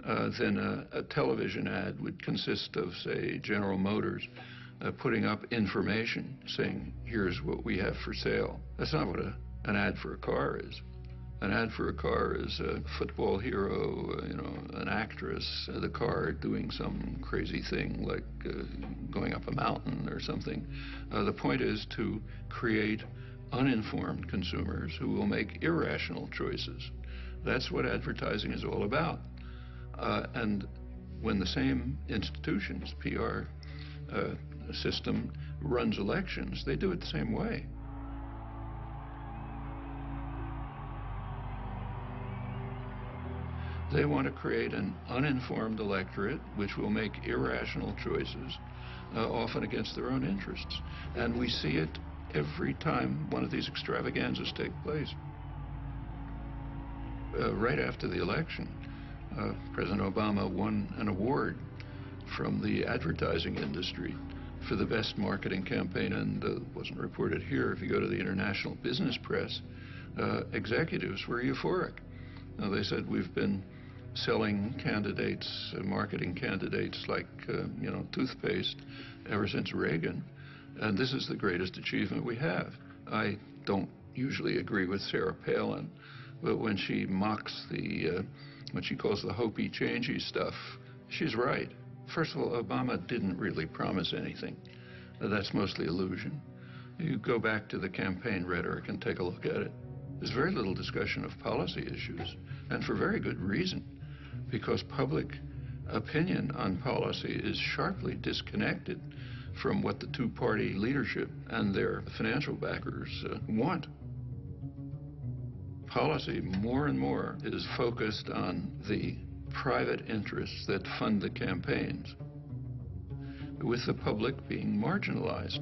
then a television ad would consist of, say, General Motors putting up information saying, here's what we have for sale. That's not what an ad for a car is. An ad for a car is a football hero, you know, an actress, the car doing some crazy thing like going up a mountain or something. The point is to create uninformed consumers who will make irrational choices. That's what advertising is all about. And when the same institutions, PR system, runs elections, they do it the same way. They want to create an uninformed electorate which will make irrational choices, often against their own interests. And we see it every time one of these extravaganzas take place. Right after the election, President Obama won an award from the advertising industry for the best marketing campaign, and it wasn't reported here. If you go to the international business press, executives were euphoric. They said, we've been selling candidates, marketing candidates like, you know, toothpaste ever since Reagan, and this is the greatest achievement we have. I don't usually agree with Sarah Palin, but when she mocks the, what she calls the hopey-changey stuff, she's right. First of all, Obama didn't really promise anything. That's mostly illusion. You go back to the campaign rhetoric and take a look at it. There's very little discussion of policy issues, and for very good reason, because public opinion on policy is sharply disconnected from what the two-party leadership and their financial backers want. Policy, more and more, is focused on the private interests that fund the campaigns, with the public being marginalized.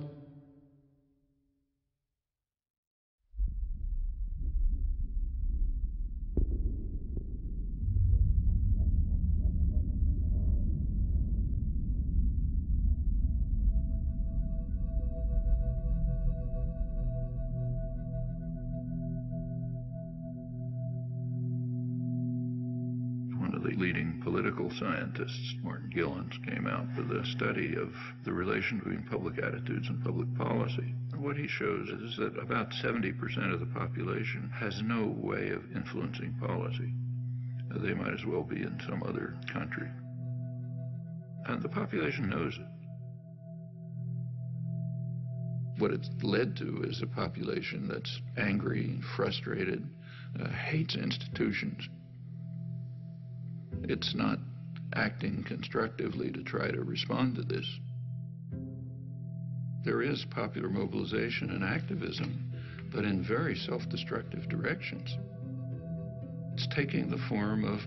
Leading political scientists, Martin Gilens, came out with a study of the relation between public attitudes and public policy. And what he shows is that about 70% of the population has no way of influencing policy. They might as well be in some other country. And the population knows it. What it's led to is a population that's angry, frustrated, hates institutions. It's not acting constructively to try to respond to this. There is popular mobilization and activism, but in very self-destructive directions. It's taking the form of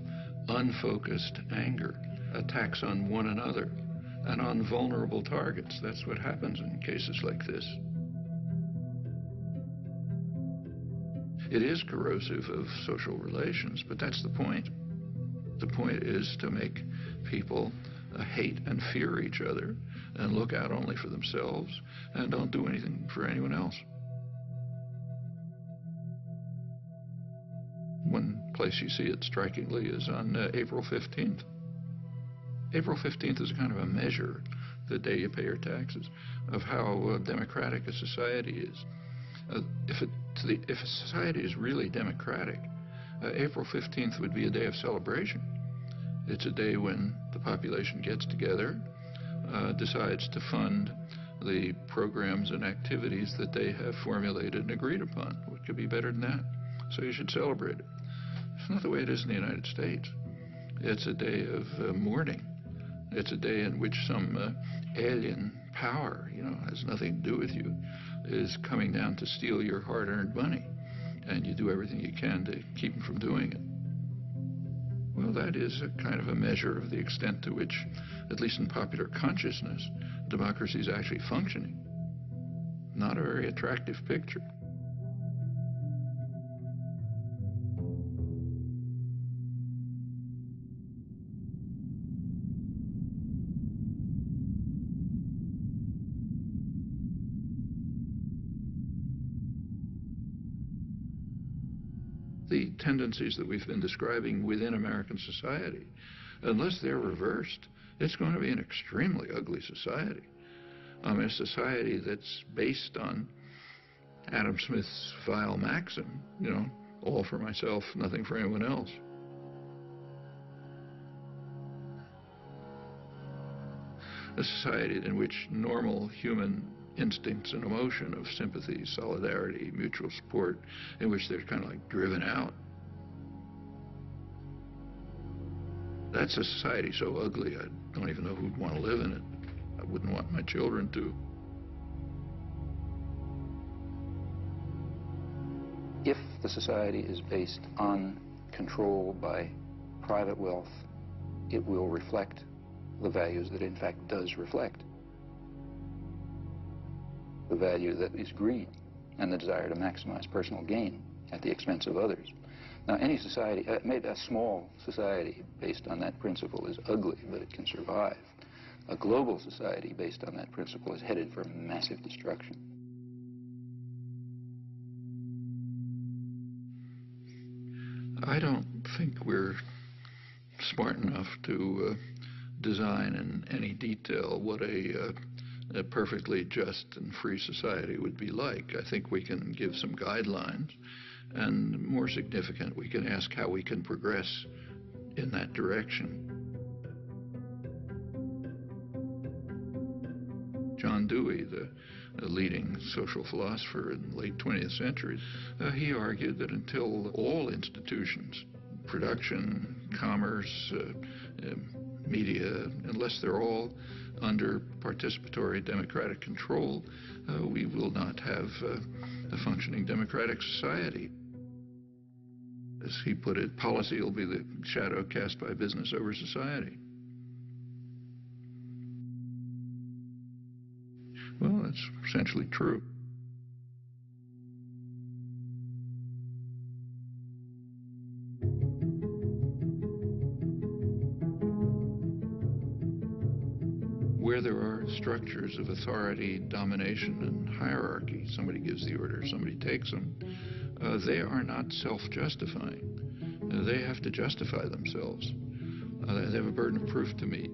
unfocused anger, attacks on one another, and on vulnerable targets. That's what happens in cases like this. It is corrosive of social relations, but that's the point. The point is to make people hate and fear each other and look out only for themselves and don't do anything for anyone else. One place you see it strikingly is on April 15th. April 15th is kind of a measure, the day you pay your taxes, of how democratic a society is. If a society is really democratic, April 15th would be a day of celebration. It's a day when the population gets together, decides to fund the programs and activities that they have formulated and agreed upon. What could be better than that? So you should celebrate it. It's not the way it is in the United States. It's a day of mourning. It's a day in which some alien power, has nothing to do with you, is coming down to steal your hard-earned money. And you do everything you can to keep them from doing it. Well, that is a kind of a measure of the extent to which, at least in popular consciousness, democracy is actually functioning. Not a very attractive picture. The tendencies that we've been describing within American society, unless they're reversed, it's going to be an extremely ugly society. A society that's based on Adam Smith's vile maxim, all for myself, nothing for anyone else. A society in which normal human instincts and emotion of sympathy, solidarity, mutual support, in which they're kind of like driven out. That's a society so ugly, I don't even know who'd want to live in it. I wouldn't want my children to. If the society is based on control by private wealth, it will reflect the values that it in fact does reflect. The value that is greed and the desire to maximize personal gain at the expense of others. Now, any society, maybe a small society based on that principle is ugly, but it can survive. A global society based on that principle is headed for massive destruction. I don't think we're smart enough to design in any detail what a perfectly just and free society would be like. I think we can give some guidelines, and more significant, we can ask how we can progress in that direction. John Dewey, the leading social philosopher in the late 20th century, he argued that until all institutions, production, commerce, media, unless they're all under participatory democratic control, we will not have a functioning democratic society. As he put it, policy will be the shadow cast by business over society. Well, that's essentially true. Where there are structures of authority, domination, and hierarchy, somebody gives the order, somebody takes them, they are not self-justifying. They have to justify themselves. They have a burden of proof to meet.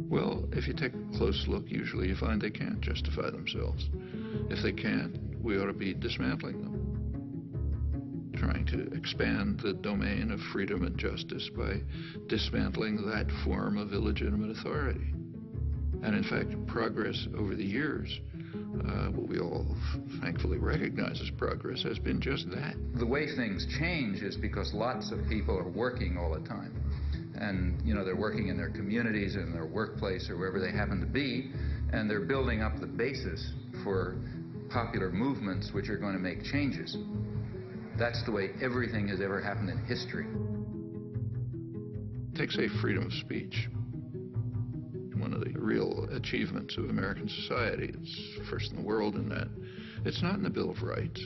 Well, if you take a close look, usually you find they can't justify themselves. If they can't, we ought to be dismantling them, trying to expand the domain of freedom and justice by dismantling that form of illegitimate authority. And in fact, progress over the years, what we all thankfully recognize as progress, has been just that. The way things change is because lots of people are working all the time. And, you know, they're working in their communities, in their workplace, or wherever they happen to be, and they're building up the basis for popular movements which are going to make changes. That's the way everything has ever happened in history. Take, say, freedom of speech. One of the real achievements of American society. It's first in the world in that. It's not in the Bill of Rights.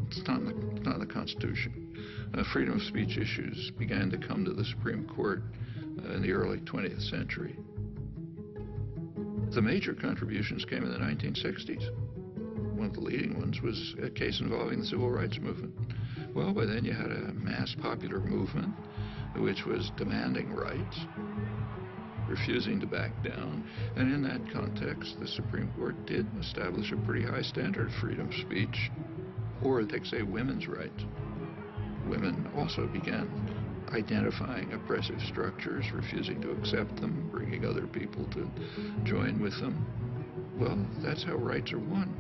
It's not in the Constitution. Freedom of speech issues began to come to the Supreme Court in the early 20th century. The major contributions came in the 1960s. One of the leading ones was a case involving the civil rights movement. Well, by then you had a mass popular movement which was demanding rights, refusing to back down, and in that context the Supreme Court did establish a pretty high standard of freedom of speech. Or take, say, women's rights. Women also began identifying oppressive structures, refusing to accept them, bringing other people to join with them. Well, that's how rights are won.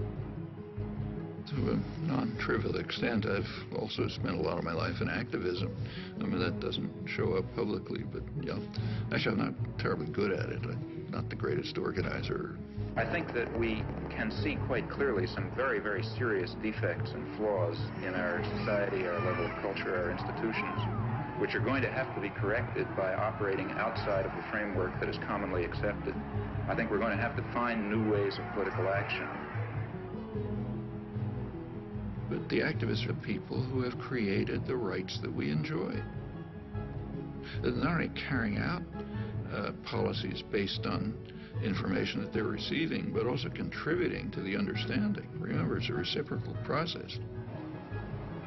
To a non-trivial extent, I've also spent a lot of my life in activism. I mean, that doesn't show up publicly, but, yeah. Actually, I'm not terribly good at it. I'm not the greatest organizer. I think that we can see quite clearly some very, very serious defects and flaws in our society, our level of culture, our institutions, which are going to have to be corrected by operating outside of the framework that is commonly accepted. I think we're going to have to find new ways of political action. But the activists are people who have created the rights that we enjoy. They're not only carrying out policies based on information that they're receiving, but also contributing to the understanding. Remember, it's a reciprocal process.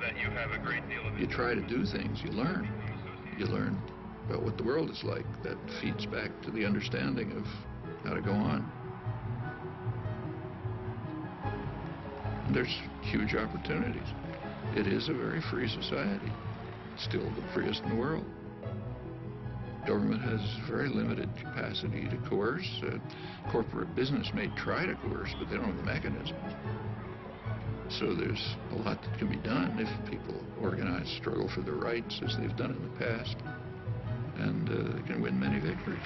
That you have a great deal of... You try to do things, you learn. You learn about what the world is like. That feeds back to the understanding of how to go on. And there's huge opportunities. It is a very free society. Still the freest in the world. Government has very limited capacity to coerce. Corporate business may try to coerce, but they don't have the mechanism. So there's a lot that can be done if people organize, struggle for their rights as they've done in the past, and they can win many victories.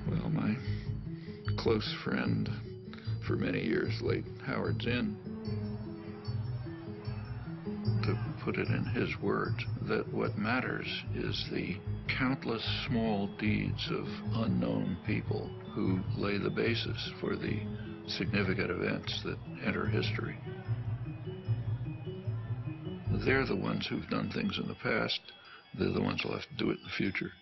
Well, my close friend for many years, late Howard Zinn, to put it in his words, that what matters is the countless small deeds of unknown people who lay the basis for the significant events that enter history. They're the ones who've done things in the past. They're the ones who'll have to do it in the future.